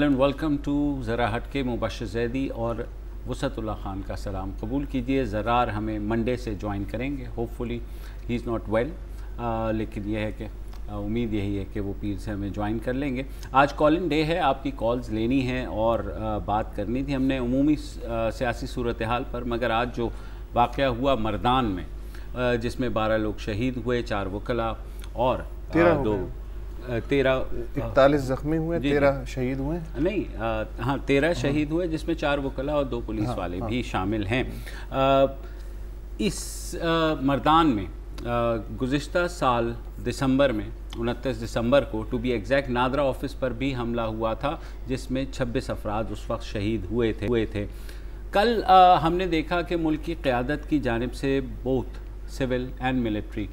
Hello and welcome to ज़रा हटके। मुबशर ज़ैदी और वसअतुल्लाह ख़ान का सलाम कबूल कीजिए। ज़रार हमें मंडे से ज्वाइन करेंगे, hopefully he is not well, लेकिन यह है कि उम्मीद यही है कि वो पीर से हमें ज्वाइन कर लेंगे। आज कॉलिंग डे है, आपकी कॉल्स लेनी है और बात करनी थी हमने उमूमी सियासी सूरत हाल पर, मगर आज जो वाक़या हुआ मर्दान में जिसमें 12 लोग शहीद हुए, 4 वकला और 41 जख्मी हुए, 13 शहीद हुए। नहीं, हाँ 13 शहीद हुए, जिसमें 4 वकला और 2 पुलिस वाले भी शामिल हैं। इस मर्दान में गुज़िश्ता साल दिसंबर में 29 दिसंबर को to be exact NADRA office पर भी हमला हुआ था, जिसमें 26 अफराद उस वक्त शहीद हुए थे। कल हमने देखा कि मुल्क की क़यादत की जानिब से बोथ सिविल एंड मिलिट्री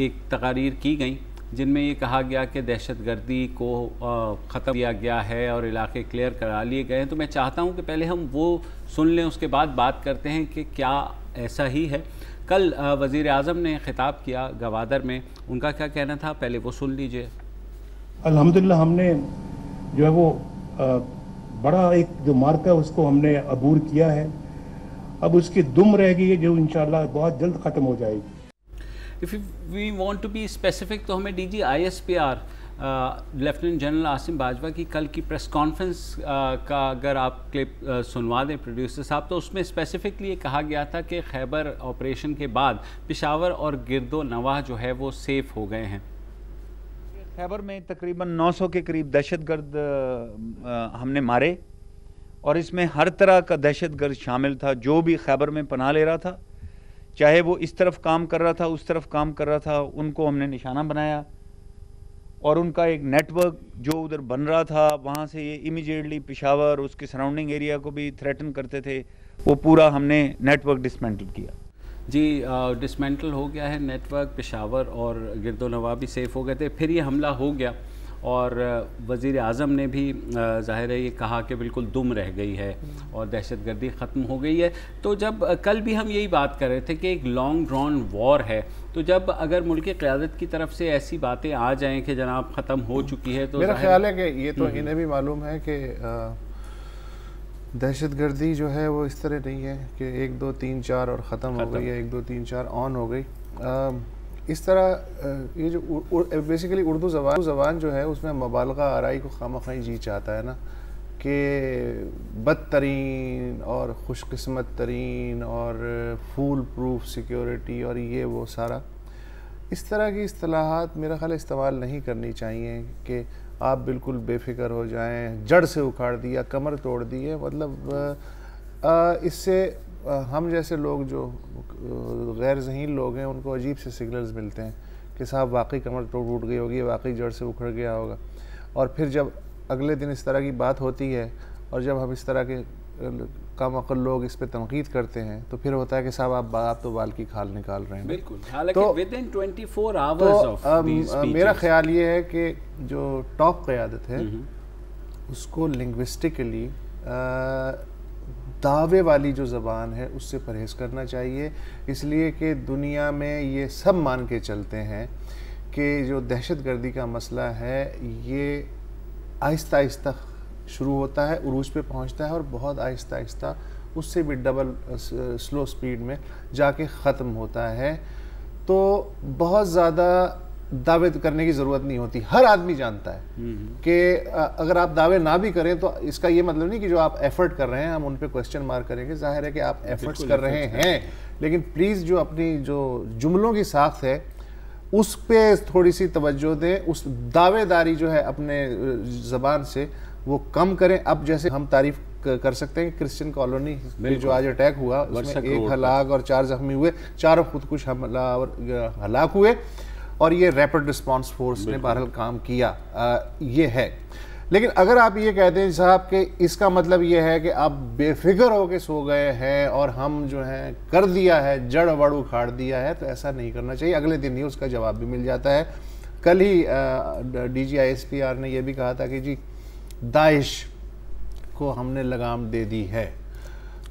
एक तकारीर की गई, जिनमें ये कहा गया कि दहशतगर्दी को ख़त्म किया गया है और इलाके क्लियर करा लिए गए हैं। तो मैं चाहता हूं कि पहले हम वो सुन लें, उसके बाद बात करते हैं कि क्या ऐसा ही है। कल वज़ीर आज़म ने ख़िताब किया गवादर में, उनका क्या कहना था, पहले वो सुन लीजिए। अल्हम्दुलिल्लाह हमने जो है वो बड़ा एक जो मार्का है उसको हमने अबूर किया है। अब उसकी दुम रह गई है जो इंशाअल्लाह बहुत जल्द ख़त्म हो जाएगी। If we want to be specific तो हमें DG ISPR lieutenant general Asim Bajwa की कल की प्रेस कॉन्फ्रेंस का अगर आप क्लिप सुनवा दें प्रोड्यूसर साहब, तो उसमें स्पेसिफिकली कहा गया था कि खैबर ऑपरेशन के बाद पेशावर और गिरदो नवाह जो है वो सेफ़ हो गए हैं। खैबर में तकरीबन 900 के करीब दहशतगर्द हमने मारे और इसमें हर तरह का दहशतगर्द शामिल था। जो भी खैबर में पनाह ले रहा था, चाहे वो इस तरफ काम कर रहा था, उस तरफ काम कर रहा था, उनको हमने निशाना बनाया और उनका एक नेटवर्क जो उधर बन रहा था, वहाँ से ये इमीडिएटली पेशावर उसके सराउंडिंग एरिया को भी थ्रेटन करते थे, वो पूरा हमने नेटवर्क डिसमेंटल किया। जी, डिसमेंटल हो गया है नेटवर्क, पेशावर और गिरदो नवाह भी सेफ़ हो गए थे। फिर ये हमला हो गया और वज़ीर आज़म ने भी ज़ाहिर है ये कहा कि बिल्कुल दुम रह गई है और दहशतगर्दी ख़त्म हो गई है। तो जब कल भी हम यही बात कर रहे थे कि एक लॉन्ग ड्रॉन वॉर है, तो जब अगर मुल्क की क़यादत की तरफ से ऐसी बातें आ जाएं कि जनाब ख़त्म हो चुकी है, तो मेरा ख्याल है कि ये तो इन्हें भी मालूम है कि दहशतगर्दी जो है वो इस तरह नहीं है कि 1 2 3 4 और ख़त्म हो गई है, 1 2 3 4 ऑन हो गई। इस तरह ये जो बेसिकली उर्दू ज़बान जो है उसमें मुबालगा आराई को खामख़ाई जी चाहता है ना, कि बदतरीन और खुशकिस्मत तरीन और फूल प्रूफ सिक्योरिटी और ये वो सारा, इस तरह की इस्तिलाहात मेरा ख्याल इस्तेमाल नहीं करनी चाहिए कि आप बिल्कुल बेफिक्र हो जाएं, जड़ से उखाड़ दिया, कमर तोड़ दी है। मतलब इससे हम जैसे लोग जो गैर ज़हीन लोग हैं उनको अजीब से सिग्नल्स मिलते हैं कि साहब वाकई कमर टूट गई होगी, वाकई जड़ से उखड़ गया होगा। और फिर जब अगले दिन इस तरह की बात होती है और जब हम इस तरह के कम अक्ल लोग इस पर तनकीद करते हैं तो फिर होता है कि साहब आप तो बाल की खाल निकाल रहे हैं। बिल्कुल, हालांकि विदिन 24 आवर्स ऑफ मेरा ख्याल ये है कि जो टॉप क़यादत है उसको लिंग्विस्टिकली दावे वाली जो ज़बान है उससे परहेज़ करना चाहिए, इसलिए कि दुनिया में ये सब मान के चलते हैं कि जो दहशतगर्दी का मसला है ये आहिस्ता आहिस्ता शुरू होता है, उरूज पे पहुंचता है और बहुत आहिस्ता आहिस्ता उससे भी डबल स्लो स्पीड में जाके ख़त्म होता है। तो बहुत ज़्यादा दावे करने की ज़रूरत नहीं होती, हर आदमी जानता है कि अगर आप दावे ना भी करें तो इसका ये मतलब नहीं कि जो आप एफर्ट कर रहे हैं हम उन पे क्वेश्चन मार्क करेंगे। जाहिर है कि आप एफर्ट्स कर रहे हैं, लेकिन प्लीज़ जो अपनी जो जुमलों की साख्त है उस पे थोड़ी सी तवज्जो दें, उस दावेदारी जो है अपने ज़बान से वो कम करें। अब जैसे हम तारीफ़ कर सकते हैं कि क्रिश्चियन कॉलोनी में जो आज अटैक हुआ उसमें 1 हलाक और 4 जख्मी हुए, 4 खुदकुश हमला और हलाक हुए और ये रैपिड रिस्पांस फोर्स ने बहरहाल काम किया, ये है। लेकिन अगर आप ये कहते हैं साहब कि इसका मतलब ये है कि आप बेफिक्र होकर सो गए हैं और हम जो है कर दिया है, जड़ वड़ उखाड़ दिया है, तो ऐसा नहीं करना चाहिए। अगले दिन ही उसका जवाब भी मिल जाता है। कल ही DG ISPR ने यह भी कहा था कि जी दाइश को हमने लगाम दे दी है।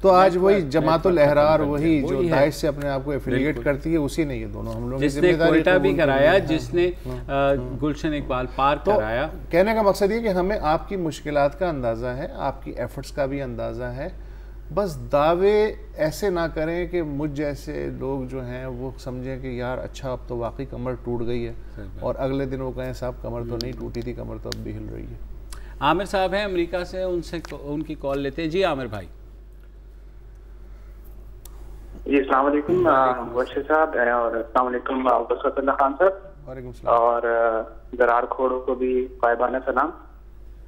तो आज वही जमातुल अहरार, वही जो दाइश से अपने आप को एफिलिएट करती है, उसी ने ये दोनों हम लोग जिसने कोयटा भी कराया, जिसने गुलशन इकबाल पार्क कराया। कहने का मकसद ये कि हमें आपकी मुश्किलात का अंदाज़ा है, आपकी एफर्ट्स का भी अंदाज़ा है, बस दावे ऐसे ना करें कि मुझ जैसे लोग जो हैं वो समझें कि यार अच्छा अब तो वाकई कमर टूट गई है, और अगले दिन वो कहें साहब कमर तो नहीं टूटी थी, कमर तो अब भी हिल रही है। आमिर साहब हैं अमेरिका से, उनसे उनकी कॉल लेते हैं। जी आमिर भाई। जी अस्सलाम वालेकुम वर्षा साहब, और अस्सलाम वालेकुम बसरतुल्लाह खान साहब, वालेकुम सलाम, और दरार खोड़ों को भी क़ायबाना सलाम।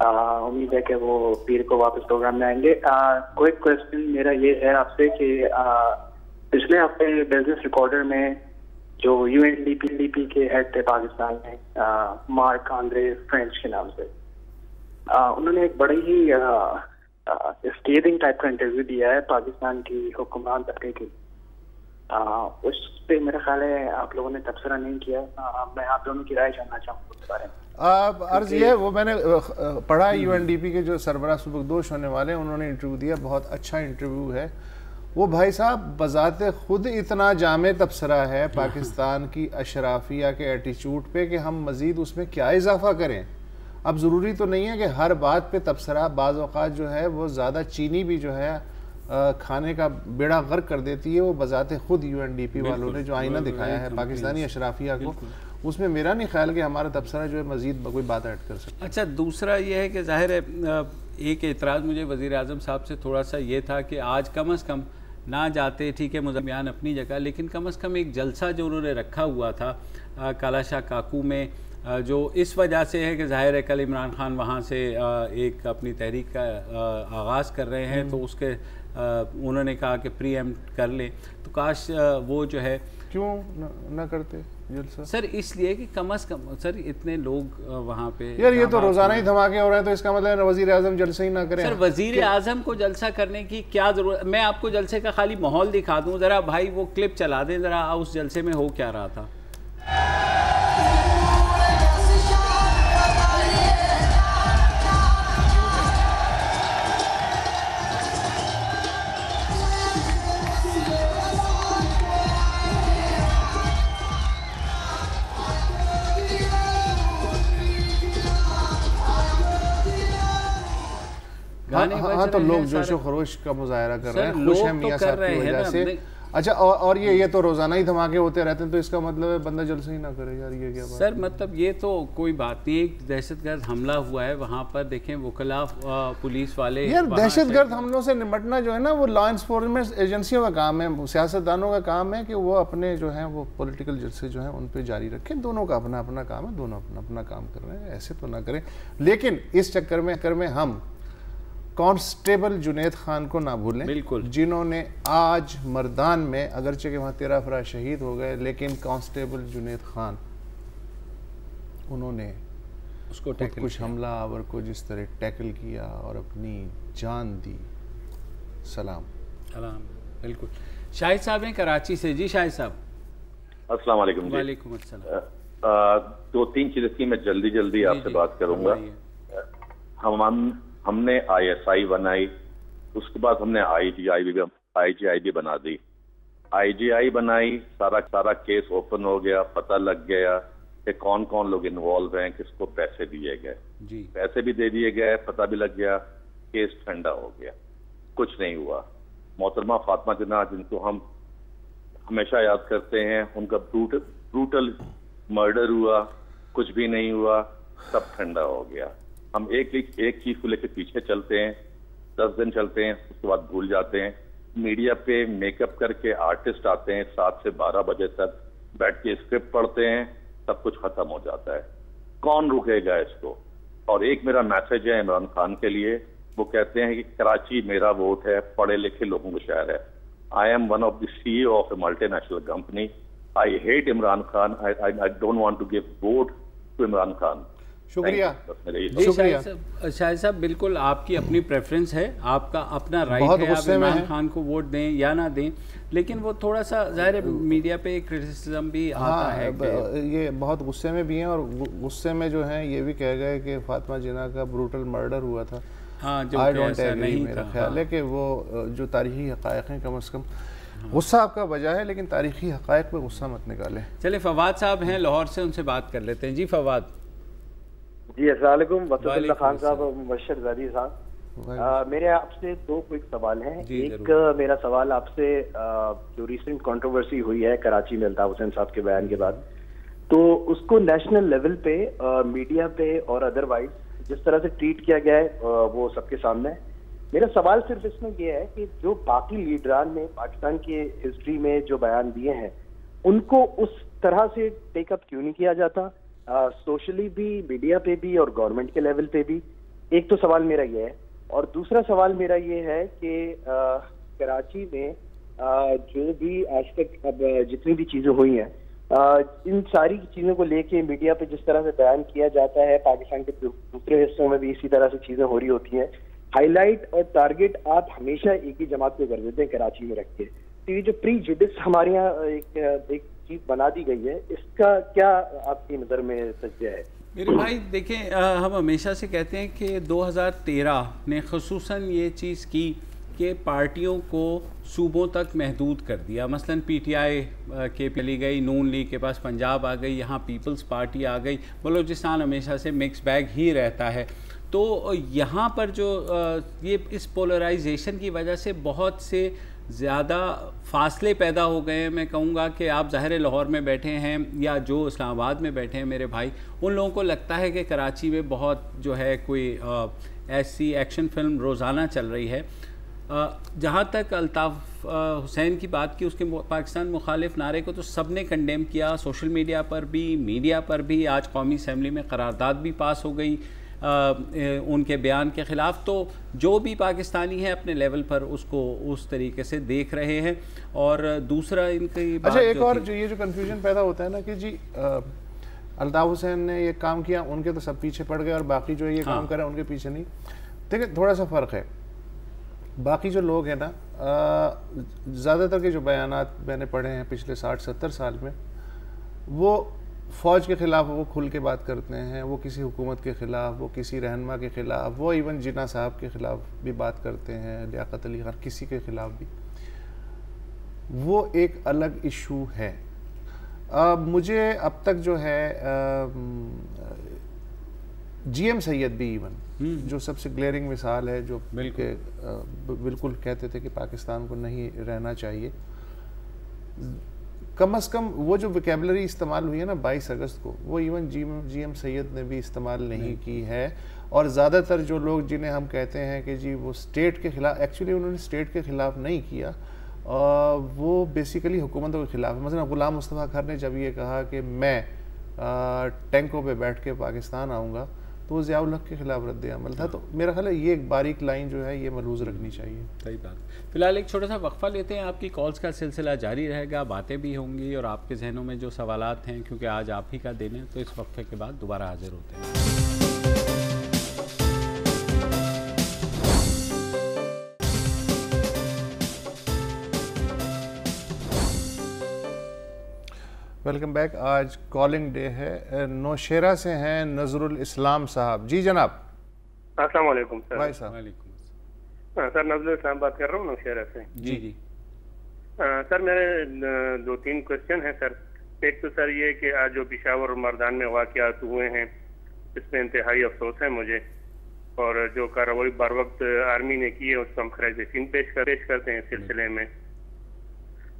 उम्मीद है कि वो पीर को वापस प्रोग्राम में आएंगे। कोई क्वेश्चन मेरा ये है आपसे कि पिछले हफ्ते बिजनेस रिकॉर्डर में जो UNDP के हेड थे पाकिस्तान में, मार्क आंद्रे फ्रेंच के नाम से, उन्होंने एक बड़ी ही स्केदिंग टाइप का इंटरव्यू दिया है पाकिस्तान की हुक्मरान तबके की। उस पे मेरा ख्याल है आप लोगों ने तबसरा नहीं किया। मैं आप दोनों की राय जानना चाहूँगा उस बारे में। अर्ज ये है, वो मैंने पढ़ा, UNDP के जो सरबराह सुबकदोश होने वाले हैं उन्होंने इंटरव्यू दिया, बहुत अच्छा इंटरव्यू है वो। भाई साहब बज़ाते खुद इतना जामे तबसरा है पाकिस्तान की अशराफिया के एटीट्यूड पे कि हम मज़ीद उसमें क्या इजाफा करें। अब ज़रूरी तो नहीं है कि हर बात पे तबसरा, बाज़ औक़ात जो है वो ज़्यादा चीनी भी जो है खाने का बेड़ा गर्क कर देती है। वो बज़ाते खुद UNDP वालों ने जो आईना दिखाया है पाकिस्तानी अशराफिया को, उसमें मेरा नहीं ख्याल कि हमारा तबसरा जो है मज़ीद कोई बात ऐड कर सकता। अच्छा, दूसरा ये है कि ज़ाहिर है एक एतराज़ मुझे वज़ीर आज़म साहब से थोड़ा सा ये था कि आज कम अज़ कम ना जाते, ठीक है मुझे बयान अपनी जगह, लेकिन कम अज़ कम एक जलसा जो उन्होंने रखा हुआ था कालाशाह काकू में, जो इस वजह से है कि ज़ाहिर है कल इमरान खान वहाँ से एक अपनी तहरीक का आगाज़ कर रहे हैं, तो उसके उन्होंने कहा कि प्रीएम्प्ट कर लें, तो काश वो जो है क्यों ना करते जलसा सर, इसलिए कि कम अज़ कम सर इतने लोग वहाँ पे, यार ये तो रोज़ाना ही धमाके हो रहे हैं, तो इसका मतलब वज़ीर आज़म जलसा ही ना करें। सर वज़ीर आज़म को जलसा करने की क्या ज़रूरत। मैं आपको जलसे का खाली माहौल दिखा दूँ ज़रा, भाई वो क्लिप चला दें ज़रा, उस जलसे में हो क्या रहा था। हाँ तो लोग जोशो खरोश का मुजाहरा कर रहे हैं, खुश हैं मियां साहब की वजह से। अच्छा, और ये तो रोज़ाना ही धमाके होते रहते हैं, तो इसका मतलब है बंदा जलसा ही ना करे। यार ये क्या बात सर, मतलब ये तो कोई बात नहीं। एक दहशतगर्द हमला हुआ है वहाँ पर, देखें वकला पुलिस वाले। यार दहशतगर्द हमलों से निपटना जो है ना, वो लॉ इन्फोर्समेंट एजेंसियों का काम है, सियासतदानों का काम है कि वो अपने जो है वो पॉलिटिकल जलसे जो है उन पर जारी रखें। दोनों का अपना अपना काम है, दोनों अपना अपना काम कर रहे हैं, ऐसे तो ना करें। लेकिन इस चक्कर में हम कांस्टेबल जुनैद खान को ना भूलें, बिल्कुल, जिन्होंने आज मर्दान में, अगरचे के वहाँ 13 अफराद शहीद हो गए, लेकिन कांस्टेबल जुनैद खान उन्होंने उसको कुछ हमला आवर को जिस तरह टैकल किया और अपनी जान दी, सलाम सलाम। बिल्कुल। शाहिद साहब हैं कराची से। जी शाहिद साहब। अस्सलाम वालेकुम। वालेकुम अस्सलाम। 2-3 चीज़ें थी, मैं जल्दी आपसे बात करूंगा। हमने ISI बनाई, उसके बाद हमने IGI भी बना दी। IGI बनाई, सारा केस ओपन हो गया, पता लग गया कि कौन कौन लोग इन्वॉल्व हैं, किसको पैसे दिए गए, पैसे भी दे दिए गए, पता भी लग गया, केस ठंडा हो गया, कुछ नहीं हुआ। मोहतरमा फातिमा जिन्ना, जिनको हम हमेशा याद करते हैं, उनका ब्रूटल मर्डर हुआ, कुछ भी नहीं हुआ, सब ठंडा हो गया। हम एक चीज को लेकर पीछे चलते हैं, 10 दिन चलते हैं, उसके बाद भूल जाते हैं। मीडिया पे मेकअप करके आर्टिस्ट आते हैं, 7 से 12 बजे तक बैठ के स्क्रिप्ट पढ़ते हैं, सब कुछ खत्म हो जाता है। कौन रुकेगा इसको? और एक मेरा मैसेज है इमरान खान के लिए, वो कहते हैं कि कराची मेरा वोट है, पढ़े लिखे लोगों का शहर है। I am one of the CEO of a multinational company. I hate Imran Khan. I don't want to give vote to Imran Khan. शुक्रिया। शाहिद साहब, बिल्कुल आपकी अपनी प्रेफरेंस है, आपका अपना राइट है, आप इमरान खान को वोट दें या ना दें, लेकिन वो थोड़ा सा ज़ाहिर है मीडिया पे क्रिटिसिज्म भी आता है। ये बहुत गुस्से में भी हैं, और गुस्से में जो है ये भी कह गए कि फातिमा जिन्ना का ब्रूटल मर्डर हुआ था। हाँ, आई डोंट एग्री, मेरा ख्याल है कि वो जो तारीखी हक़ाइक़ हैं कम अज़ कम गुस्सा आपका वजह है, लेकिन तारीखी हक़ाइक़ पे गुस्सा मत निकालें। चले फवाद साहब हैं लाहौर से, उनसे बात कर लेते हैं। जी फवाद। जी अस्सलाम वालेकुम, वसीम खान साहब, मुबश्शिर ज़ादी साहब, मेरे आपसे दो क्विक सवाल हैं। एक मेरा सवाल आपसे, जो रिसेंट कंट्रोवर्सी हुई है कराची में अल्ताफ हुसैन साहब के बयान के बाद, तो उसको नेशनल लेवल पे मीडिया पे और अदरवाइज जिस तरह से ट्रीट किया गया है वो सबके सामने है। मेरा सवाल सिर्फ इसमें यह है कि जो बाकी लीडरान ने पाकिस्तान की हिस्ट्री में जो बयान दिए हैं उनको उस तरह से टेकअप क्यों नहीं किया जाता, सोशली भी, मीडिया पे भी और गवर्नमेंट के लेवल पे भी। एक तो सवाल मेरा ये है, और दूसरा सवाल मेरा ये है कि कराची में जो भी आज तक अब जितनी भी चीजें हुई हैं, इन सारी चीजों को लेके मीडिया पे जिस तरह से बयान किया जाता है, पाकिस्तान के दूसरे हिस्सों में भी इसी तरह से चीजें हो रही होती हैं। हाईलाइट और टारगेट आप हमेशा एक ही जमात पे कर देते हैं कराची में रख के। तो ये जो प्री जुडिस हमारे यहाँ एक चीज बना दी गई है, इसका क्या आपकी नज़र में तज्ज़िया है? मेरे भाई देखें, हम हमेशा से कहते हैं कि 2013 ने ख़ुसूसन ये चीज़ की कि पार्टियों को सूबों तक महदूद कर दिया। मसलन पीटीआई के चली गई, नून लीग के पास पंजाब आ गई, यहाँ पीपल्स पार्टी आ गई, बलूचिस्तान हमेशा से मिक्स बैग ही रहता है। तो यहाँ पर जो ये इस पोलराइजेशन की वजह से बहुत से ज़्यादा फासले पैदा हो गए हैं। मैं कहूँगा कि आप ज़ाहिर लाहौर में बैठे हैं या जो इस्लामाबाद में बैठे हैं मेरे भाई, उन लोगों को लगता है कि कराची में बहुत जो है कोई ऐसी एक्शन फिल्म रोज़ाना चल रही है। जहाँ तक अल्ताफ़ हुसैन की बात की, उसके पाकिस्तान मुखालिफ नारे को तो सब ने कंडेम किया, सोशल मीडिया पर भी, मीडिया पर भी। आज कौमी असम्बली में करारदाद भी पास हो गई उनके बयान के ख़िलाफ़। तो जो भी पाकिस्तानी है अपने लेवल पर उसको उस तरीके से देख रहे हैं। और दूसरा इनकी बात, अच्छा, एक और जो ये जो कन्फ्यूजन पैदा होता है ना कि जी अल्ताफ हुसैन ने ये काम किया, उनके तो सब पीछे पड़ गए और बाकी जो ये काम कर रहे हैं उनके पीछे नहीं। देखिए थोड़ा सा फ़र्क है। बाकी जो लोग हैं ना, ज़्यादातर के जो बयानात मैंने पढ़े हैं पिछले 60-70 साल में, वो फ़ौज के ख़िलाफ़ वो खुल के बात करते हैं, वो किसी हुकूमत के ख़िलाफ़, वो किसी रहनुमा के ख़िलाफ़, वो इवन जिन्ना साहब के ख़िलाफ़ भी बात करते हैं, लियाकत अली खान, किसी के ख़िलाफ़ भी। वो एक अलग इशू है। मुझे अब तक जो है GM सैयद भी इवन, जो सबसे ग्लेयरिंग मिसाल है, जो बिल्कुल कहते थे कि पाकिस्तान को नहीं रहना चाहिए, कम अज़ कम वो जो वोकैबुलरी इस्तेमाल हुई है ना 22 अगस्त को, वो इवन GM सैयद ने भी इस्तेमाल नहीं की है। और ज़्यादातर जो लोग जिन्हें हम कहते हैं कि जी वो स्टेट के ख़िलाफ़, एक्चुअली उन्होंने स्टेट के ख़िलाफ़ नहीं किया, वो बेसिकली हुकूमतों के ख़िलाफ़ है। मसलन गुलाम मुस्तफ़ा खर ने जब ये कहा कि मैं टैंकों पे बैठ के पाकिस्तान आऊँगा, तो वो ज़ियाउल हक़ के ख़िलाफ़ रद्द अमल था। तो मेरा ख्याल है ये एक बारीक लाइन जो है ये मलूज़ रखनी चाहिए। सही बात। फ़िलहाल एक छोटा सा वक्फ़ा लेते हैं, आपकी कॉल्स का सिलसिला जारी रहेगा, बातें भी होंगी और आपके जहनों में जो सवालात हैं, क्योंकि आज आप ही का दिन है, तो इस वक्फ़े के बाद दोबारा हाजिर होते हैं। Welcome back. आज कॉलिंग डे है। नौशेरा से हैं नजरुल इस्लाम साहब। जी जनाब। अस्सलाम वालेकुम सर। भाई साहब। वालेकुम सर, नजरुल इस्लाम बात कर रहा हूँ नौशेरा से। जी जी। सर मेरे 2-3 क्वेश्चन हैं सर। एक तो सर ये कि आज जो पेशावर और मर्दान में वाक़यात हुए हैं, इसमें इंतहाई अफसोस है मुझे, और जो कार्रवाई बर वक्त आर्मी ने की है उसको हम खराज-ए-यकीन पेश करते हैं इस सिलसिले में।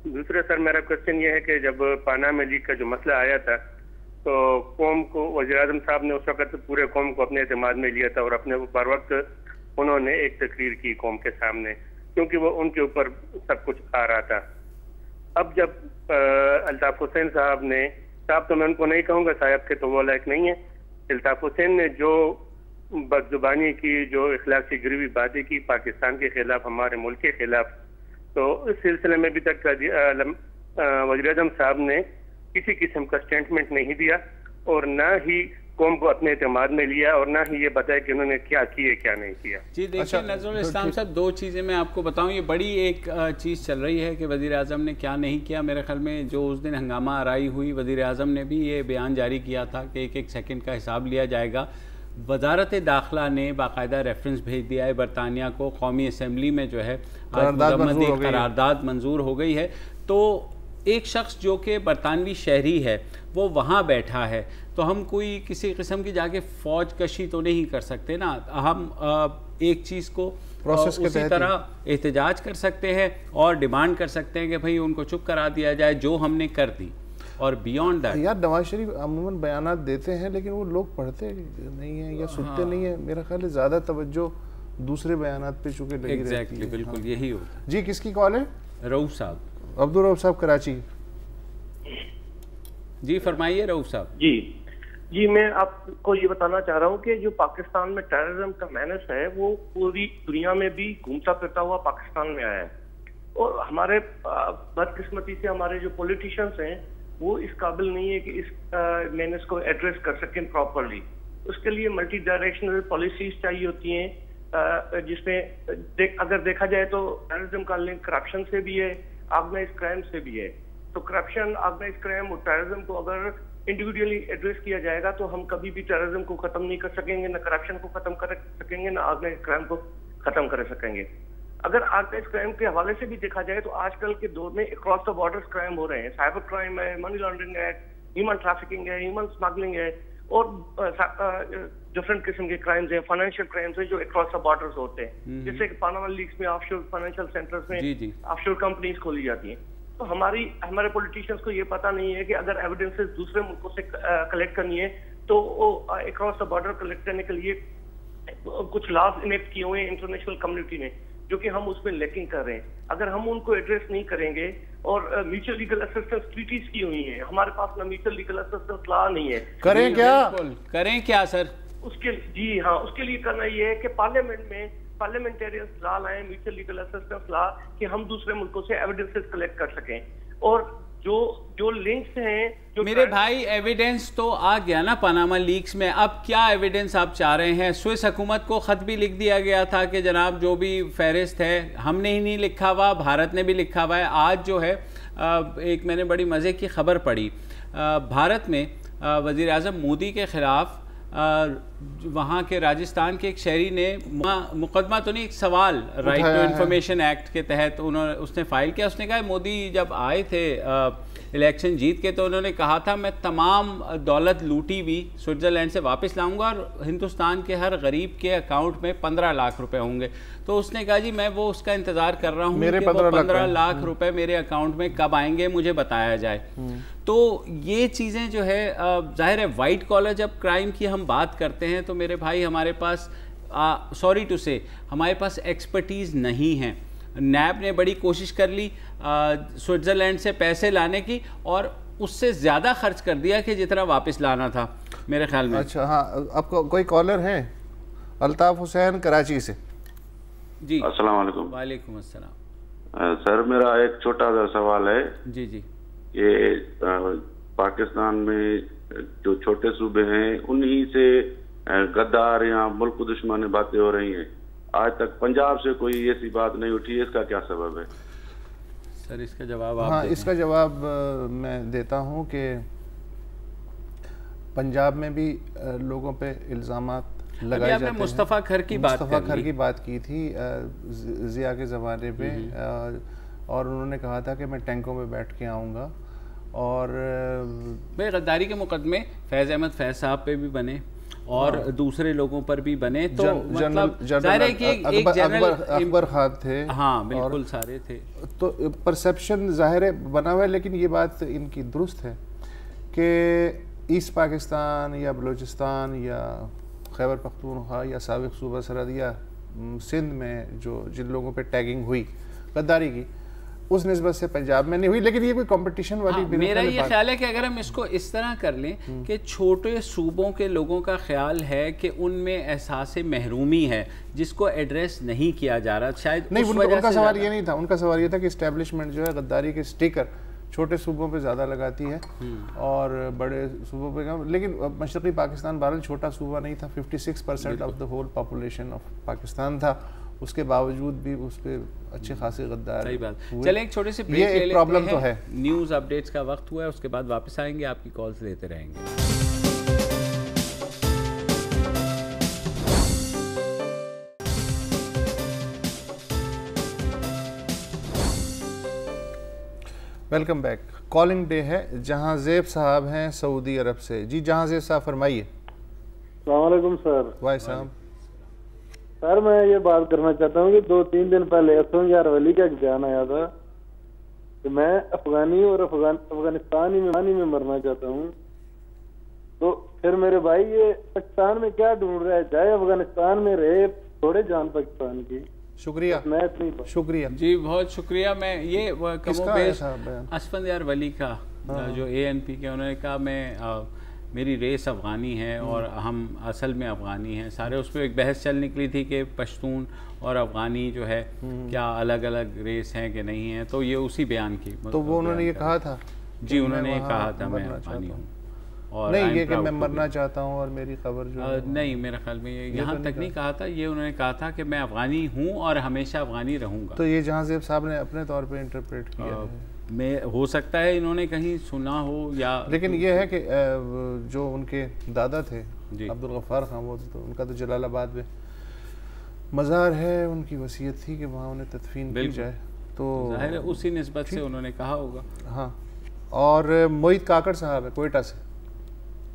दूसरा सर मेरा क्वेश्चन ये है कि जब पानामा लीग का जो मसला आया था, तो कौम को वज़ीर-ए-आज़म साहब ने उस वक्त पूरे कौम को अपने एतमाद में लिया था और अपने बर वक्त उन्होंने एक तकरीर की कौम के सामने, क्योंकि वो उनके ऊपर सब कुछ आ रहा था। अब जब अल्ताफ हुसैन साहब ने, साहब तो मैं उनको नहीं कहूँगा, साहब के तो वो लायक नहीं है, अल्ताफ हुसैन ने जो बदजुबानी की, जो इखलासी गिरवी बातें की पाकिस्तान के खिलाफ, हमारे मुल्क के खिलाफ, तो इस सिलसिले में अभी तक वज़ीर-ए-आज़म साहब ने किसी किस्म का स्टेटमेंट नहीं दिया और ना ही कौम को अपने एतमाद में लिया और ना ही ये बताया कि उन्होंने क्या किया क्या नहीं किया। जी देखिए नज़रुल इस्लाम साहब, 2 चीज़ें मैं आपको बताऊं। ये बड़ी एक चीज़ चल रही है कि वज़ीर-ए-आज़म ने क्या नहीं किया। मेरे ख्याल में जो उस दिन हंगामा आराई हुई, वज़ीर-ए-आज़म ने भी ये बयान जारी किया था कि 1-1 सेकंड का हिसाब लिया जाएगा। वजारत दाखिला ने बाकायदा रेफरेंस भेज दिया है बरतानिया को, कौमी असम्बली में जो है करारदाद मंजूर हो गई है। तो एक शख्स जो कि बरतानवी शहरी है वो वहाँ बैठा है, तो हम कोई किसी किस्म की जाके फ़ौज कशी तो नहीं कर सकते ना। हम एक चीज़ को प्रोसेस के उसी तरह एहतजाज कर सकते हैं और डिमांड कर सकते हैं कि भाई उनको चुप करा दिया जाए जो हमने कर दी। और बियॉन्ड दैट यार नवाज शरीफ अमूमन बयानात देते हैं लेकिन वो लोग पढ़ते नहीं हैं या सुनते नहीं हैं। मेरा ख्याल है ज़्यादा तवज्जो दूसरे बयानात पे चूँकि लगी रहती है। बिल्कुल यही होता है। जी किसकी कॉल है? रऊफ साहब। अब्दुल रऊफ साहब कराची। जी फरमाइए रऊफ साहब। जी मैं आपको ये बताना चाह रहा हूँ कि जो पाकिस्तान में टेररिज्म का मैनेस है वो पूरी दुनिया में भी घूमता फिरता हुआ पाकिस्तान में आया है, और हमारे बदकिस्मती से हमारे जो पॉलिटिशियंस हैं वो इस काबिल नहीं है कि इस मैनेस को एड्रेस कर सकें प्रॉपरली। उसके लिए मल्टी डायरेक्शनल पॉलिसीज चाहिए होती हैं, जिसमें अगर देखा जाए तो टेररिज्म का लिंक करप्शन से भी है, ऑर्गेनाइज्ड क्राइम से भी है। तो करप्शन, ऑर्गेनाइज्ड क्राइम और टेररिज्म को अगर इंडिविजुअली एड्रेस किया जाएगा तो हम कभी भी टेररिज्म को खत्म नहीं कर सकेंगे, ना करप्शन को खत्म कर सकेंगे, ना ऑर्गेनाइज्ड क्राइम को खत्म कर सकेंगे। अगर ऑर्गेनाइज्ड क्राइम के हवाले से भी देखा जाए तो आजकल के दौर में अक्रॉस द बॉर्डर्स क्राइम हो रहे हैं। साइबर क्राइम है, मनी लॉन्ड्रिंग है, ह्यूमन ट्रैफिकिंग है, ह्यूमन स्मगलिंग है, और डिफरेंट किस्म के क्राइम्स हैं, फाइनेंशियल क्राइम्स हैं जो अक्रॉस द बॉर्डर्स होते हैं। जैसे कि पानामा लीक्स में ऑफशोर फाइनेंशियल सेंटर्स में ऑफशोर कंपनीज खोली जाती हैं। तो हमारे पॉलिटिशियंस को ये पता नहीं है कि अगर एविडेंसेस दूसरे मुल्कों से कलेक्ट करनी है तो अक्रॉस द बॉर्डर कलेक्ट करने के लिए कुछ लॉज इनेक्ट किए हुए हैं इंटरनेशनल कम्युनिटी ने, जो कि हम उसमें लैकिंग कर रहे हैं। अगर हम उनको एड्रेस नहीं करेंगे, और म्यूचुअल लीगल असिस्टेंस ट्रीटीज की हुई है, हमारे पास ना म्यूचुअल लीगल असिस्टेंस लॉ नहीं है। करें क्या सर? उसके लिए करना ये है कि पार्लियामेंट में पार्लियामेंटेरियंस लॉ लाएं, म्यूचुअल लीगल असिस्टेंस लॉ, कि हम दूसरे मुल्कों से एविडेंसेस कलेक्ट कर सकें। और जो लिंक्स हैं जो मेरे भाई, एविडेंस तो आ गया ना पनामा लीक्स में, अब क्या एविडेंस आप चाह रहे हैं? स्विस हुकूमत को ख़त भी लिख दिया गया था कि जनाब जो भी फहरिस्त है, हमने ही नहीं लिखा हुआ, भारत ने भी लिखा हुआ है। आज जो है एक मैंने बड़ी मज़े की खबर पढ़ी, भारत में वज़ीर आज़म मोदी के ख़िलाफ़ वहाँ के राजस्थान के एक शहरी ने मुकदमा तो नहीं, एक सवाल राइट टू इंफॉर्मेशन एक्ट के तहत उसने फाइल किया। उसने कहा मोदी जब आए थे इलेक्शन जीत के तो उन्होंने कहा था मैं तमाम दौलत लूटी हुई स्विट्ज़रलैंड से वापस लाऊंगा और हिंदुस्तान के हर गरीब के अकाउंट में 15 लाख रुपए होंगे। तो उसने कहा जी मैं वो उसका इंतज़ार कर रहा हूँ कि वो 15 लाख रुपए मेरे अकाउंट में कब आएंगे, मुझे बताया जाए। तो ये चीज़ें जो है जाहिर है वाइट कॉलर जब क्राइम की हम बात करते हैं तो मेरे भाई हमारे पास सॉरी टू से हमारे पास एक्सपर्टीज़ नहीं है। नैब ने बड़ी कोशिश कर ली स्विट्ज़रलैंड से पैसे लाने की और उससे ज़्यादा खर्च कर दिया कि जितना वापस लाना था मेरे ख्याल में। अच्छा हाँ, आपको कोई कॉलर है? अल्ताफ़ हुसैन कराची से। जी अस्सलाम वालेकुम। वालेकुम अस्सलाम। सर मेरा एक छोटा सा सवाल है। जी जी। ये पाकिस्तान में जो छोटे सूबे हैं उन्हीं से गद्दार या मुल्क दुश्मन बातें हो रही हैं, आज तक पंजाब से कोई ऐसी बात नहीं उठी है, इसका क्या सबब है? सर इसका जवाब आप हाँ, इसका जवाब मैं देता हूँ कि पंजाब में भी लोगों पे इल्ज़ामात लगाए जाते हैं। मुस्तफ़ा खर की बात की थी ज़िया के ज़माने पे, और उन्होंने कहा था कि मैं टैंकों में बैठ के आऊँगा। और भाई गद्दारी के मुकदमे फैज़ अहमद फैज़ साहब पे भी बने और दूसरे लोगों पर भी बने, तो मतलब जाहिर है कि एक अकबर खान थे, हाँ बिल्कुल सारे थे। तो परसेप्शन जाहिर है बना हुआ है, लेकिन ये बात इनकी दुरुस्त है कि ईस्ट पाकिस्तान या बलूचिस्तान या खैबर पख्तूनख्वा या साबिक़ सूबा सरहद या सिंध में जो जिन लोगों पे टैगिंग हुई गद्दारी की, उस निस्बत से पंजाब में नहीं हुई। लेकिन ये कोई कंपटीशन वाली मेरा ये ख्याल है कि अगर हम इसको इस तरह कर लें कि छोटे सूबों के लोगों का ख्याल है कि उनमें एहसास महरूमी है जिसको एड्रेस नहीं किया जा रहा, शायद नहीं उनका सवाल ये नहीं था। उनका सवाल ये था कि इस्टेब्लिशमेंट जो है गद्दारी के स्टिकर छोटे सूबों पे ज़्यादा लगाती है और बड़े सूबों पे कम। लेकिन मशरक़ी पाकिस्तान बहरहाल छोटा सूबा नहीं था, 56% of the whole population of Pakistan था, उसके बावजूद भी उस पर अच्छे खासे गद्दार। सही बात। चलें एक छोटे से ब्रेक ले लेते प्रॉब्लम तो है। न्यूज़ अपडेट्स का वक्त हुआ है, उसके बाद वापस आएंगे, आपकी कॉल्स लेते रहेंगे। Welcome back. कॉलिंग डे है। जहांजेब साहब हैं सऊदी अरब से। जी जहांजेब साहब फरमाइए। अस्सलाम वालेकुम सर। वाई साहब। सर मैं ये बात करना चाहता हूँ कि 2-3 दिन पहले असलम यार वली का एक बयान आया था कि मैं अफगानी और अफगानिस्तानी में मरना चाहता हूँ। तो फिर मेरे भाई ये पाकिस्तान में क्या ढूंढ रहा है? चाहे अफगानिस्तान में रहे, थोड़े जान पाकिस्तान की। शुक्रिया। मैं इतनी शुक्रिया जी, बहुत शुक्रिया। मैं ये कमोबेश असफंद यार वली का जो ANP के, उन्होंने कहा मैं मेरी रेस अफ़गानी है और हम असल में अफ़गानी हैं सारे। उस पर एक बहस चल निकली थी कि पश्तून और अफ़गानी जो है क्या अलग अलग रेस हैं कि नहीं हैं। तो ये उसी बयान की तो वो उन्होंने ये कहा था जी, उन्होंने ये कहा था मैं अफ़गानी हूँ और नहीं ये कि मैं मरना चाहता हूँ और मेरी खबर जो नहीं, मेरे ख्याल में ये यहाँ तक नहीं कहा था। ये उन्होंने कहा था कि मैं अफ़गानी हूँ और हमेशा अफ़गानी रहूँगा। तो ये जहांजेब साहब ने अपने तौर पे इंटरप्रेट किया है। में हो सकता है इन्होंने कहीं सुना हो या, लेकिन ये है कि जो उनके दादा थे अब्दुल गफ्फार खान, वो तो उनका तो जलालाबाद में मज़ार है, उनकी वसीयत थी कि वहाँ उन्हें तदफीन की जाए। तो जाहिर है उसी निस्बत से उन्होंने कहा होगा। हाँ। और मोहित काकड़ साहब है कोयटा से।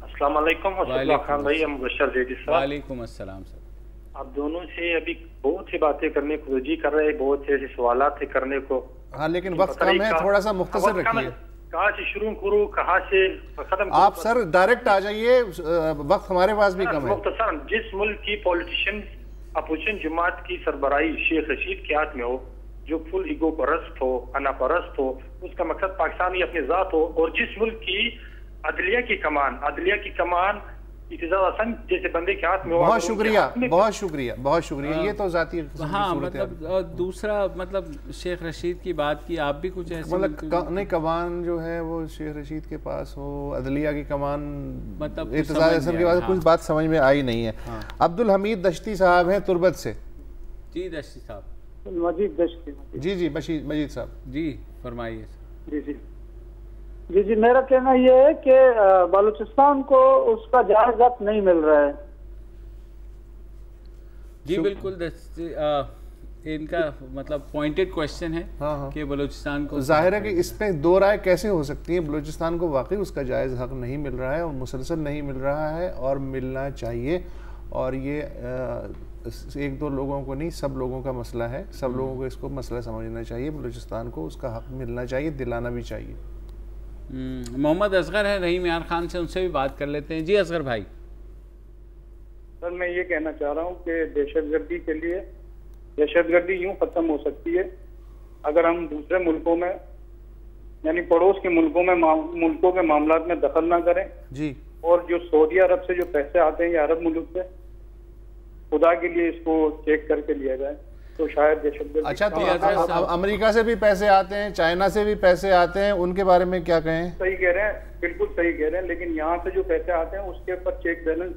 अस्सलाम वालेकुम खान भाई, हम मुबशर रेडी साहब। वालेकुम अस्सलाम सर। आप दोनों से अभी बहुत सी बातें करने को जी कर रहे हैं, बहुत से ऐसे सवाल थे करने को। हाँ लेकिन वक्त कम है, थोड़ा सा मुख्तसर रखिए। कहाँ से शुरू करूँ, कहाँ से खत्म? आप सर डायरेक्ट आ जाइए, वक्त हमारे पास भी कम है। मुख्तसर, जिस मुल्क की पॉलिटिशियन अपोजिशन जमात की सरबराही शेख रशीद के हाथ में हो, जो फुल ईगो परस्त हो, अना परस्त हो, उसका मकसद पाकिस्तानी अपनी जात हो, और जिस मुल्क की अदलिया की कमान इत्तेजाज हसन जैसे बंदे के हाथ में। बहुत शुक्रिया, बहुत शुक्रिया, बहुत शुक्रिया। ये तो जाती हाँ, मतलब दूसरा मतलब शेख रशीद की बात की, आप भी कुछ ऐसे मतलब नहीं, कमान जो है वो शेख रशीद के पास हो, अदलिया की कमान मतलब इत्तेजाज हसन के पास, कुछ बात समझ में आई नहीं है। अब्दुल हमीद दश्ती साहब हैं तुर्बत से। जी दश्ती साहब। मजीद दश्ती। जी मजीद साहब जी फरमाइए। जी मेरा कहना यह है कि बलूचिस्तान को उसका जायज हक नहीं मिल रहा है। जी बिल्कुल, इनका मतलब पॉइंटेड क्वेश्चन है। हाँ। कि बलूचिस्तान को जाहिर है कि इस पे दो राय कैसे हो सकती है। बलूचिस्तान को वाकई उसका जायज हक नहीं मिल रहा है और मुसलसल नहीं मिल रहा है और मिलना चाहिए। और ये 1-2 लोगों को नहीं, सब लोगों का मसला है। सब लोगों को इसको मसला समझना चाहिए। बलूचिस्तान को उसका हक मिलना चाहिए, दिलाना भी चाहिए। मोहम्मद असगर है रहीम यार खान से, उनसे भी बात कर लेते हैं। जी असगर भाई। सर मैं ये कहना चाह रहा हूँ कि दहशतगर्दी के लिए, दहशतगर्दी यूं खत्म हो सकती है अगर हम दूसरे मुल्कों में, यानी पड़ोस के मुल्कों के मामलात में दखल ना करें जी। और जो सऊदी अरब से जो पैसे आते हैं या अरब मुल्क से, खुदा के लिए इसको चेक करके लिया जाए तो शायद दहशतगर्दी। अच्छा, तो अमेरिका से भी पैसे आते हैं, चाइना से भी पैसे आते हैं, उनके बारे में क्या कहें? सही कह रहे हैं, बिल्कुल सही कह रहे हैं, लेकिन यहाँ से जो पैसे आते हैं उसके ऊपर चेक बैलेंस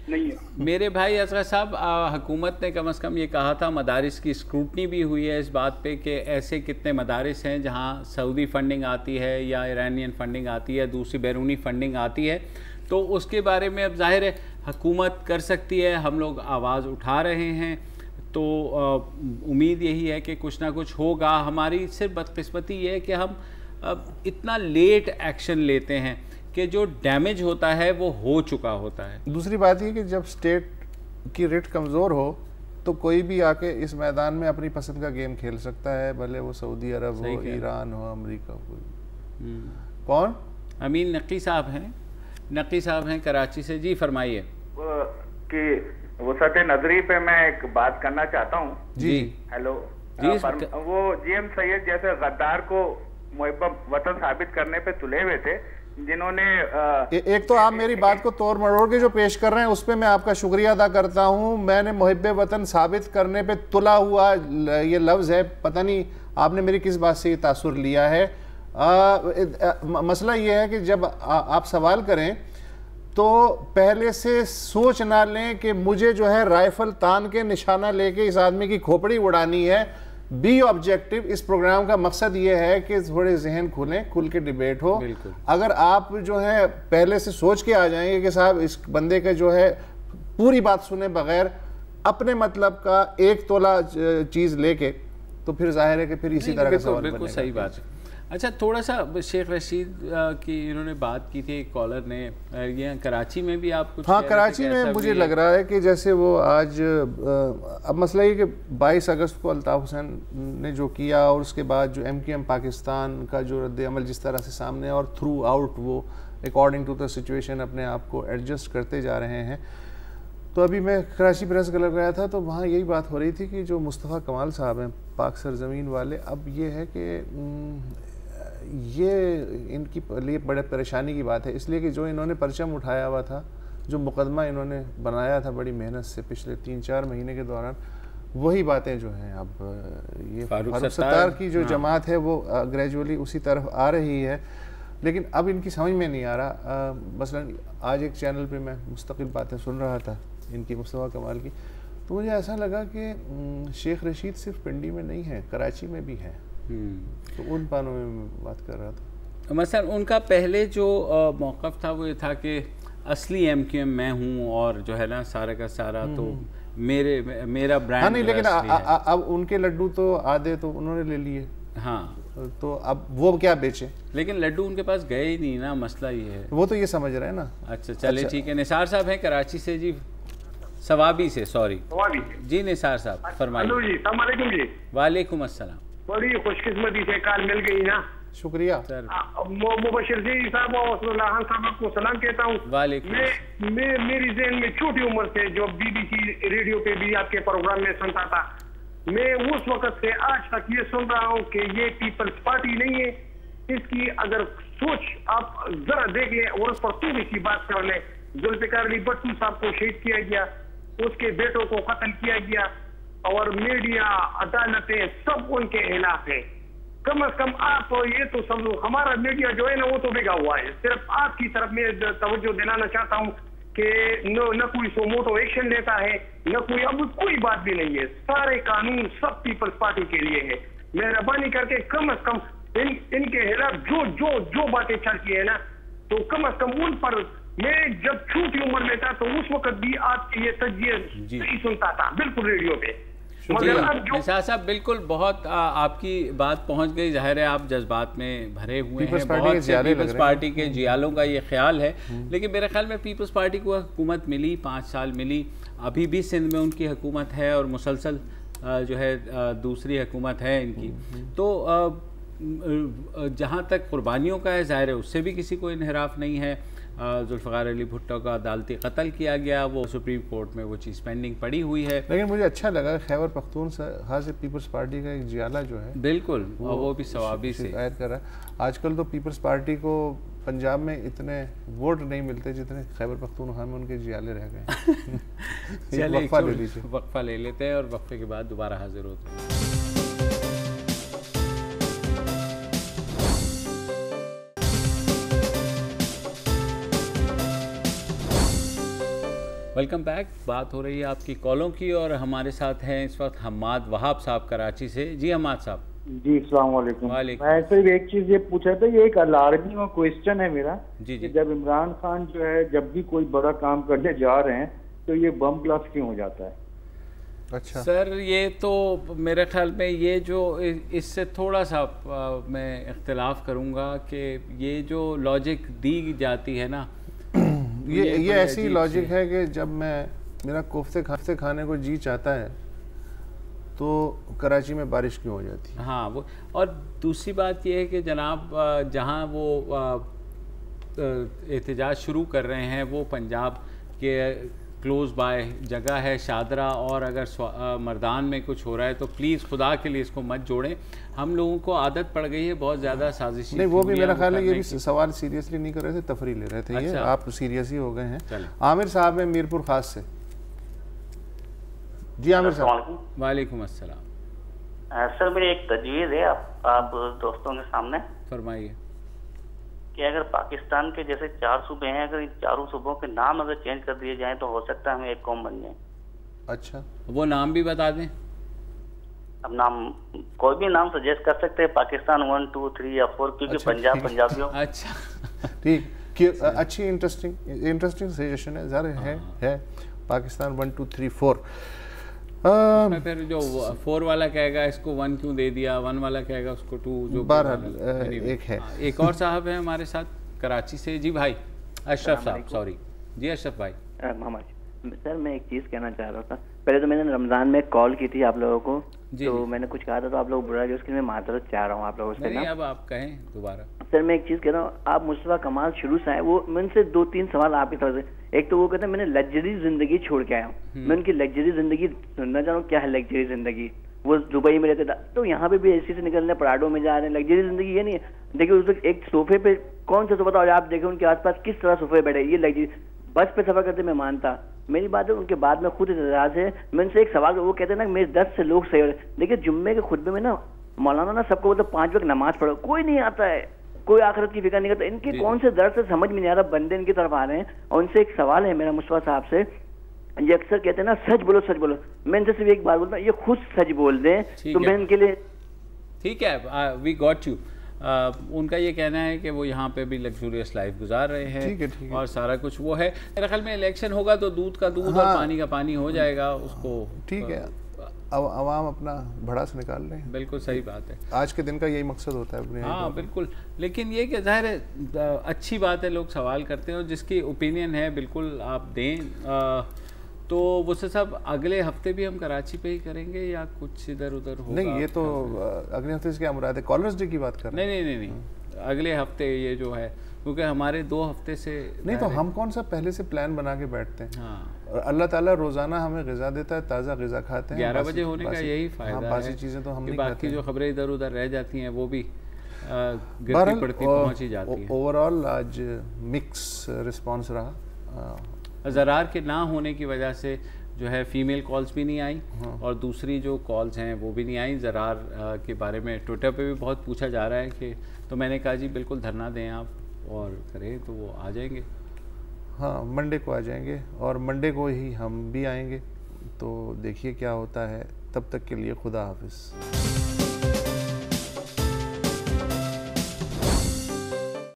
नहीं है। मेरे भाई असगर साहब, हुकूमत ने कम से कम ये कहा था, मदारिस की स्क्रूटनी भी हुई है इस बात पे कि ऐसे कितने मदारिस हैं जहाँ सऊदी फंडिंग आती है या ईरानियन फंडिंग आती है, दूसरी बैरूनी फंडिंग आती है। तो उसके बारे में अब जाहिर है हुकूमत कर सकती है, हम लोग आवाज़ उठा रहे हैं। तो उम्मीद यही है कि कुछ ना कुछ होगा। हमारी सिर्फ बदकिस्मती ये है कि हम अब इतना लेट एक्शन लेते हैं कि जो डैमेज होता है वो हो चुका होता है। दूसरी बात ये कि जब स्टेट की रिट कमज़ोर हो तो कोई भी आके इस मैदान में अपनी पसंद का गेम खेल सकता है, भले वो सऊदी अरब हो, ईरान हो, अमेरिका हो। कौन? अमीन नकी साहब हैं, नकी साहब हैं कराची से। जी फरमाइए। कि वो सटे नजरी पे मैं एक बात करना चाहता हूँ। जी हेलो जी। वो GM सैयद जैसे गद्दार को मुहब्बत वतन साबित करने पे तुले हुए थे, जिन्होंने एक तो आप मेरी बात को तोड़ मरोड़ के जो पेश कर रहे हैं उस पर मैं आपका शुक्रिया अदा करता हूँ। मैंने मुहब्बे वतन साबित करने पे तुला हुआ ये लफ्ज़ है, पता नहीं आपने मेरी किस बात से ये तासुर लिया है। मसला ये है कि जब आप सवाल करें तो पहले से सोच ना लें कि मुझे जो है राइफल तान के निशाना लेके इस आदमी की खोपड़ी उड़ानी है। B objective. इस प्रोग्राम का मकसद ये है कि थोड़े जहन खुलें, खुल के डिबेट हो। अगर आप जो है पहले से सोच के आ जाएंगे कि साहब इस बंदे के जो है पूरी बात सुने बगैर अपने मतलब का 1 तोला चीज़ लेके, तो फिर जाहिर है कि फिर इसी तरह का सवाल बिल्कुल सही बात है। अच्छा, थोड़ा सा शेख रशीद की इन्होंने बात की थी, कॉलर ने, ये कराची में भी आप कुछ, हाँ कराची में मुझे लग रहा है कि जैसे वो आज अब मसला ये कि 22 अगस्त को अल्ताफ़ हुसैन ने जो किया और उसके बाद जो MQM पाकिस्तान का जो रद्द अमल जिस तरह से सामने और थ्रू आउट वो अकॉर्डिंग टू द सिचुएशन अपने आप को एडजस्ट करते जा रहे हैं। तो अभी मैं कराची प्रेस क्लब गया था तो वहाँ यही बात हो रही थी कि जो मुस्तफ़ा कमाल साहब हैं पाक सरजमीन वाले, अब ये है कि ये इनकी लिए बड़े परेशानी की बात है, इसलिए कि जो इन्होंने परचम उठाया हुआ था, जो मुकदमा इन्होंने बनाया था बड़ी मेहनत से पिछले 3-4 महीने के दौरान, वही बातें जो हैं अब ये फारूक सत्तार की जो जमात है वो ग्रेजुअली उसी तरफ आ रही है। लेकिन अब इनकी समझ में नहीं आ रहा। मसलन आज एक चैनल पे मैं मुस्तकिल बातें सुन रहा था इनकी, मुस्तफ़ा कमाल की, तो मुझे ऐसा लगा कि शेख रशीद सिर्फ पिंडी में नहीं है, कराची में भी है। तो उन पानों में मैं बात कर रहा था। मसलन उनका पहले जो मौक़िफ़ था वो ये था कि असली MQM मैं हूँ और जो है ना सारा का सारा तो मेरा ब्रांड। हाँ नहीं, लेकिन अब उनके लड्डू तो आधे तो उन्होंने ले लिए। हाँ, तो अब वो क्या बेचे? लेकिन लड्डू उनके पास गए ही नहीं ना, मसला ये है। वो तो ये समझ रहे हैं ना। अच्छा चले ठीक है। निसार साहब हैं कराची से जी, सवाबी से, सॉरी जी निसार साहब फरमाइए। जी। वालेकुम अस्सलाम। बड़ी खुशकिस्मती से कॉल मिल गई ना, शुक्रिया। मुबशिर जी साहब और खान साहब को सलाम कहता हूँ। मैं मेरी ज़हन में छोटी उम्र से जो BBC रेडियो पे भी आपके प्रोग्राम में सुनता था, मैं उस वक्त से आज तक ये सुन रहा हूँ कि ये पीपल्स पार्टी नहीं है। इसकी अगर सोच आप जरा देख लें और उस पर थोड़ी सी बात कर लें। जुल्फ़िकार अली भट्टू साहब को शहीद किया गया, उसके बेटों को कत्ल किया गया और मीडिया, अदालतें सब उनके खिलाफ है। कम से कम आप ये तो समझो, हमारा मीडिया जो है ना वो तो बिगा हुआ है। सिर्फ आपकी तरफ में तवज्जो दिलाना चाहता हूँ कि न कोई सोमोटो एक्शन लेता है, न कोई, अब कोई बात भी नहीं है। सारे कानून सब पीपल्स पार्टी के लिए है। मेहरबानी करके कम से कम इनके खिलाफ जो जो जो बातें चलती है ना, तो कम से कम उन पर, मैं जब छोटी उम्र में था तो उस वक्त भी आपके ये तजिए नहीं सुनता था बिल्कुल रेडियो पे। निसार साहब बिल्कुल, बहुत आपकी बात पहुंच गई। जाहिर है आप जज्बात में भरे हुए हैं, बहुत से पीपल्स पार्टी के जियालों का ये ख्याल है। लेकिन मेरे ख्याल में पीपल्स पार्टी को हुकूमत मिली, 5 साल मिली, अभी भी सिंध में उनकी हुकूमत है और मुसलसल जो है दूसरी हुकूमत है इनकी। तो जहाँ तक कुर्बानियों का है, ज़ाहिर है उससे भी किसी को इन्हिराफ नहीं है। जुल्फ़िकार अली भुट्टो का अदालती कत्ल किया गया, वो सुप्रीम कोर्ट में वो चीज़ पेंडिंग पड़ी हुई है। लेकिन मुझे अच्छा लगा खैबर पख्तूनख्वा से पीपल्स पार्टी का एक जियाला जो है, बिल्कुल वो भी सवाबी से शिकायत कर रहा है। आजकल तो पीपल्स पार्टी को पंजाब में इतने वोट नहीं मिलते जितने खैबर पख्तूनख्वा में उनके जियाले रह गए। चलिए वक्फा ले लेते हैं और वक्फे के बाद दोबारा हाजिर होते हैं। Welcome back. बात हो रही है आपकी कॉलों की और हमारे साथ हैं इस वक्त हम्माद वहाब साहब कराची से। जी हम्माद साहब। जी अस्सलाम वालेकुम। मैं सिर्फ एक चीज़ ये पूछा था, ये एक अलार्मिंग क्वेश्चन है मेरा। जी जी। जब इमरान खान जो है जब भी कोई बड़ा काम करने जा रहे हैं तो ये बम ब्लास्ट क्यों हो जाता है? अच्छा सर, ये तो मेरे ख्याल में ये जो इससे थोड़ा सा मैं इख्तिलाफ करूँगा कि ये जो लॉजिक दी जाती है ना, ये ऐसी लॉजिक है कि जब मेरा कोफ्ते खाने को जी चाहता है तो कराची में बारिश क्यों हो जाती है। हाँ वो, और दूसरी बात ये है कि जनाब जहाँ वो एहतजाज शुरू कर रहे हैं वो पंजाब के क्लोज बाय जगह है शादरा, और अगर मर्दान में कुछ हो रहा है तो प्लीज़ खुदा के लिए इसको मत जोड़ें। हम लोगों को आदत पड़ गई है बहुत ज़्यादा साजिशी। नहीं, वो भी मेरा ख्याल है ये भी सवाल सीरियसली नहीं कर रहे थे, तफरी ले रहे थे। अच्छा। ये आप सीरियस ही हो गए हैं। आमिर साहब है मीरपुर खास से। जी आमिर साहब। वालेकुम अस्सलाम। सर मेरी एक तजवीज़ है आप दोस्तों के सामने। फरमाइए। कि अगर पाकिस्तान के जैसे 4 सूबे हैं, अगर इन चारों सूबों के नाम अगर चेंज कर दिए जाएं तो हो सकता है हम एक कौम बन जाए। अच्छा, वो नाम भी बता दें। अब नाम कोई भी नाम सजेस्ट कर सकते हैं, पाकिस्तान 1 2 3 या 4, क्योंकि अच्छा, पंजाब पंजाबियों। अच्छा ठीक, अच्छी इंटरेस्टिंग सजेशन है। ज़रा है पाकिस्तान 1 2 3 4। उसमें फिर जो 4 वाला कहेगा इसको 1 क्यों दे दिया, 1 वाला कहेगा उसको 2, जो एक है। एक और साहब है हमारे साथ कराची से, जी भाई अशरफ साहब, सॉरी जी अशरफ भाई। सर मैं एक चीज़ कहना चाह रहा था, पहले तो मैंने रमज़ान में कॉल की थी आप लोगों को, तो मैंने कुछ कहा था तो आप लोग बुरा, उसके लिए मैं माजरत चाह रहा हूँ आप लोगों से। नहीं, अब आप कहें दोबारा। सर मैं एक चीज़ कह रहा हूँ, आप मुस्तफा कमाल शुरू से आए, वो मैं उनसे 2-3 सवाल आपकी तरफ से। एक तो वो कहते हैं मैंने लग्जरी जिंदगी छोड़ के आया हूँ, मैं उनकी लग्जरी जिंदगी सुनना चाह रहा हूँ, क्या है लग्जरी जिंदगी? वो दुबई में रहते था, तो यहाँ पे भी एसी से निकल रहे हैं, पराडों में जा रहे हैं, लग्जरी जिंदगी ये नहीं है। देखिए उस वक्त एक सोफे पे कौन सा सोफा था और आप देखें उनके आसपास किस तरह सोफे बैठे, ये लग्जरी। बस पे सफर करते मैं मानता, मेरी बात है उनके बाद में खुद इतराज है। मैं उनसे एक सवाल, वो कहते हैं ना मेरे 10 से लोग सही हो रहे। देखिए जुम्मे के खुतबे में ना मौलाना ना सबको मतलब 5 वक्त नमाज पढ़ो, कोई नहीं आता है, कोई आखिरत की फिक्र नहीं करता। इनके कौन से दर्द से समझ में नहीं आ रहा, बंदे इनकी तरफ आ रहे हैं। और उनसे एक सवाल है मेरा मुस्तफा साहब से, ये अक्सर कहते हैं ना सच बोलो सच बोलो, मैं इनसे सिर्फ एक बात बोलता हूँ, ये खुद सच बोल दें तो मैं इनके लिए ठीक है। We got you. उनका ये कहना है कि वो यहाँ पे भी लग्जूरियस लाइफ गुजार रहे हैं। ठीक है। और सारा कुछ वो है। मेरे ख्याल में इलेक्शन होगा तो दूध का दूध और पानी का पानी हो जाएगा उसको। ठीक है, अब आवाम अपना भड़ास निकाल रहे हैं। बिल्कुल सही बात है, आज के दिन का यही मकसद होता है। हाँ बिल्कुल, लेकिन ये कि ज़ाहिर है अच्छी बात है, लोग सवाल करते हैं और जिसकी ओपिनियन है बिल्कुल आप दें। तो वो सब अगले हफ्ते भी हम कराची पे ही करेंगे या कुछ इधर उधर होगा? नहीं, ये तो अगले हफ्ते से क्या मुराद है? कॉलर्स डे की बात कर रहे हैं? नहीं, अगले हफ्ते ये जो है, क्योंकि हमारे 2 हफ्ते से नहीं, तो हम कौन सा पहले से प्लान बना के बैठते हैं। और अल्लाह ताला रोजाना हमें ग़िज़ा देता है, ताज़ा ग़िज़ा खाते हैं। 11 बजे होने का यही फ़ायदा है। बासी चीज़ें तो हम नहीं खाते। बाकी जो खबरें इधर उधर रह जाती हैं वो भी गिरती पड़ती पहुँच ही जाती हैं। ओवरऑल आज मिक्स रिस्पॉन्स रहा। ज़रार के ना होने की वजह से जो है फीमेल कॉल्स भी नहीं आई और दूसरी जो कॉल्स हैं वो भी नहीं आई। ज़रार के बारे में ट्विटर पे भी बहुत पूछा जा रहा है कि, तो मैंने कहा जी बिल्कुल धरना दें आप और करें तो वो आ जाएंगे। हाँ, मंडे को आ जाएंगे और मंडे को ही हम भी आएंगे। तो देखिए क्या होता है, तब तक के लिए खुदा हाफिज़।